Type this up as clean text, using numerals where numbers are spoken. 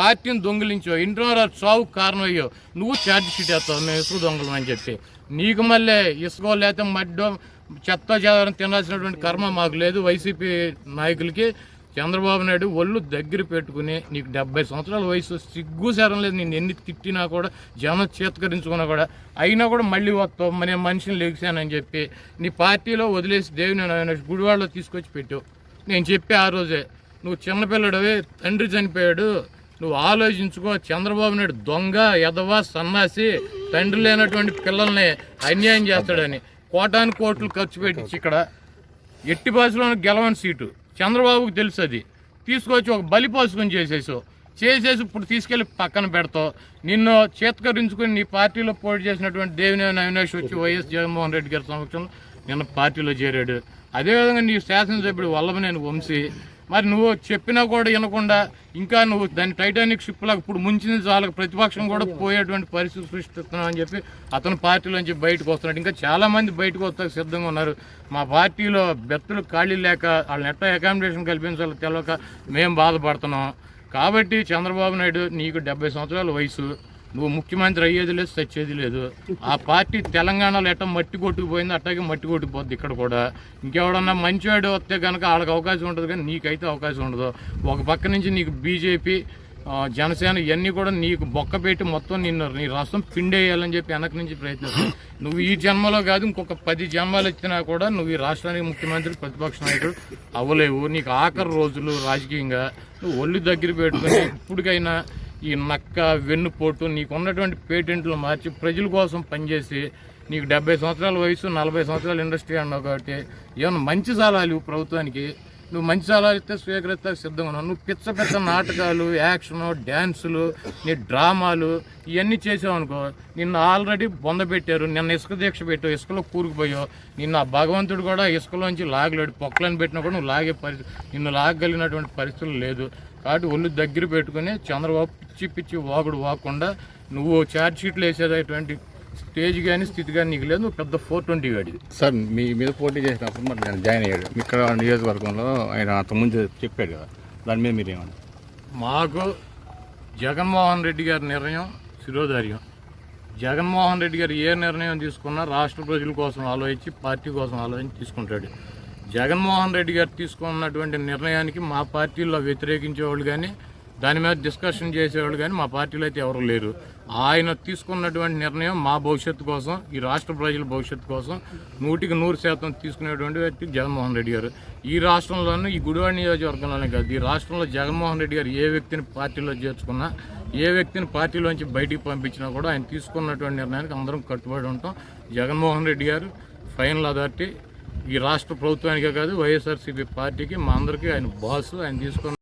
పార్టీని దొంగిలించావు, ఇంట్లో చావుకు కారణం అయ్యావు, నువ్వు ఛార్జ్ షీట్ వేస్తావు మేము ఇసుక దొంగలం అని చెప్పి. నీకు మళ్ళీ ఇసుక లేకపోతే మడ్డో చెత్త చెదారం తినాల్సినటువంటి కర్మ మాకు లేదు. వైసీపీ నాయకులకి చంద్రబాబు నాయుడు ఒళ్ళు దగ్గర పెట్టుకుని నీకు 70 సంవత్సరాల వయసు, సిగ్గు శరం లేదు, నేను ఎన్ని తిట్టినా కూడా జనం చేతకరించుకున్నా కూడా అయినా కూడా మళ్ళీ వస్తావు నేను మనిషిని లెగిసానని చెప్పి నీ పార్టీలో వదిలేసి దేవుని గుడివాడలో తీసుకొచ్చి పెట్టావు. నేను చెప్పి ఆ రోజే నువ్వు చిన్నపిల్లడివి, తండ్రి చనిపోయాడు, నువ్వు ఆలోచించుకో, చంద్రబాబు నాయుడు దొంగ ఎదవ సన్నాసి, తండ్రి లేనటువంటి పిల్లల్ని అన్యాయం చేస్తాడని కోటాను కోట్లు ఖర్చు పెట్టించి ఇక్కడ ఎట్టి భాషలో గెలవని సీటు చంద్రబాబుకి తెలుసు. అది తీసుకొచ్చి ఒక బలిపోసుకొని చేసేసి ఇప్పుడు తీసుకెళ్ళి పక్కన పెడతావు. నిన్ను చేతకరించుకొని నీ పార్టీలో పోటీ చేసినటువంటి దేవినేని అవినాష్ వచ్చి వైఎస్ జగన్మోహన్ రెడ్డి గారి సమక్షంలో నిన్న పార్టీలో చేరాడు. అదేవిధంగా నీ శాసనసభ్యుడు వల్లభనేని వంశీ, మరి నువ్వు చెప్పినా కూడా వినకుండా ఇంకా నువ్వు దాన్ని టైటానిక్ షిప్ లాగా ఇప్పుడు ముంచింది చాలా, ప్రతిపక్షం కూడా పోయేటువంటి పరిస్థితి సృష్టిస్తున్నావు అని చెప్పి అతను పార్టీలోంచి బయటకు వస్తున్నాడు. ఇంకా చాలామంది బయటకు వస్తాకు సిద్ధంగా ఉన్నారు. మా పార్టీలో బెత్తలు ఖాళీ లేక వాళ్ళని ఎట్లా అకామిడేషన్ కల్పించాలో తెలియక మేము బాధపడుతున్నాం. కాబట్టి చంద్రబాబు నాయుడు నీకు 70 సంవత్సరాల వయసు, నువ్వు ముఖ్యమంత్రి అయ్యేది లేదు, సచ్చేది లేదు. ఆ పార్టీ తెలంగాణలో ఎట్లా మట్టి కొట్టుకుపోయింది అట్లాగే మట్టి కొట్టుకుపోద్ది ఇక్కడ కూడా. ఇంకెవడన్నా మంచివాడు వస్తే కనుక వాళ్ళకి అవకాశం ఉంటుంది, కానీ నీకైతే అవకాశం ఉండదు. ఒక పక్క నుంచి నీకు బీజేపీ, జనసేన ఇవన్నీ కూడా నీకు బొక్క పెట్టి మొత్తం నీ రాష్ట్రం పిండేయాలని చెప్పి వెనక నుంచి ప్రయత్నిస్తావు. నువ్వు ఈ జన్మలో కాదు ఇంకొక 10 జన్మలు ఇచ్చినా కూడా నువ్వు ఈ రాష్ట్రానికి ముఖ్యమంత్రి, ప్రతిపక్ష నాయకుడు అవ్వలేవు. నీకు ఆఖరి రోజులు రాజకీయంగా నువ్వు ఒళ్ళు దగ్గర పెట్టుకుని ఇప్పటికైనా ఈ నక్క వెన్నుపోటు నీకు ఉన్నటువంటి పేటెంట్లు మార్చి ప్రజల కోసం పనిచేసి, నీకు 70 సంవత్సరాల వయసు, 40 సంవత్సరాల ఇండస్ట్రీ అన్నావు కాబట్టి ఏమన్నా మంచి సలహాలు ప్రభుత్వానికి, నువ్వు మంచి సలహాలు ఇస్తే స్వీకరిస్తే సిద్ధంగా ఉన్నావు. నువ్వు పిచ్చ నాటకాలు, యాక్షను, డ్యాన్సులు, నీ డ్రామాలు ఇవన్నీ చేసావు అనుకో, నిన్ను ఆల్రెడీ బొందబెట్టారు. నిన్న ఇసుక దీక్ష పెట్టావు, ఇసుకలో కూరుకుపోయావు. నిన్న భగవంతుడు కూడా ఇసుకలోంచి లాగలేడు, పొక్కలను పెట్టినా కూడా నువ్వు లాగే నిన్ను లాగగలిగినటువంటి పరిస్థితులు లేదు. కాబట్టి ఒళ్ళు దగ్గర పెట్టుకుని చంద్రబాబు పిచ్చి వాగుడు వాకుండా నువ్వు ఛార్జ్ షీట్లు వేసేటటువంటి స్టేజ్ కానీ స్థితి కానీ నీకు లేదు. నువ్వు పెద్ద 420 గాడిది. సార్ మీ మీద పోటీ చేసినప్పుడు మరి నేను జాయిన్ అయ్యాడు ఇక్కడ నియోజకవర్గంలో, ఆయన అంతకుముందు చెప్పాడు కదా, దాని మీద మీరేమన్నా? మాకు జగన్మోహన్ రెడ్డి గారి నిర్ణయం శిరోధార్యం. జగన్మోహన్ రెడ్డి గారు ఏ నిర్ణయం తీసుకున్నా రాష్ట్ర ప్రజల కోసం ఆలోచించి, పార్టీ కోసం ఆలోచించి తీసుకుంటాడు. జగన్మోహన్ రెడ్డి గారు తీసుకున్నటువంటి నిర్ణయానికి మా పార్టీలో వ్యతిరేకించేవాళ్ళు కానీ, దాని మీద డిస్కషన్ చేసేవాళ్ళు కానీ మా పార్టీలో అయితే ఎవరు లేరు. ఆయన తీసుకున్నటువంటి నిర్ణయం మా భవిష్యత్తు కోసం, ఈ రాష్ట్ర ప్రజల భవిష్యత్తు కోసం 100% తీసుకునేటువంటి వ్యక్తి జగన్మోహన్ రెడ్డి గారు. ఈ రాష్ట్రంలోనూ, ఈ గుడివాడ నియోజకవర్గంలోనే కాదు, ఈ రాష్ట్రంలో జగన్మోహన్ రెడ్డి గారు ఏ వ్యక్తిని పార్టీలో చేర్చుకున్నా, ఏ వ్యక్తిని పార్టీలోంచి బయటికి పంపించినా కూడా ఆయన తీసుకున్నటువంటి నిర్ణయానికి అందరం కట్టుబడి ఉంటాం. జగన్మోహన్ రెడ్డి గారు ఫైనల్ అథారిటీ. ఈ రాష్ట్ర ప్రభుత్వానికే కాదు వైఎస్ఆర్సీపీ పార్టీకి, మా అందరికీ ఆయన బాసు. ఆయన తీసుకున్న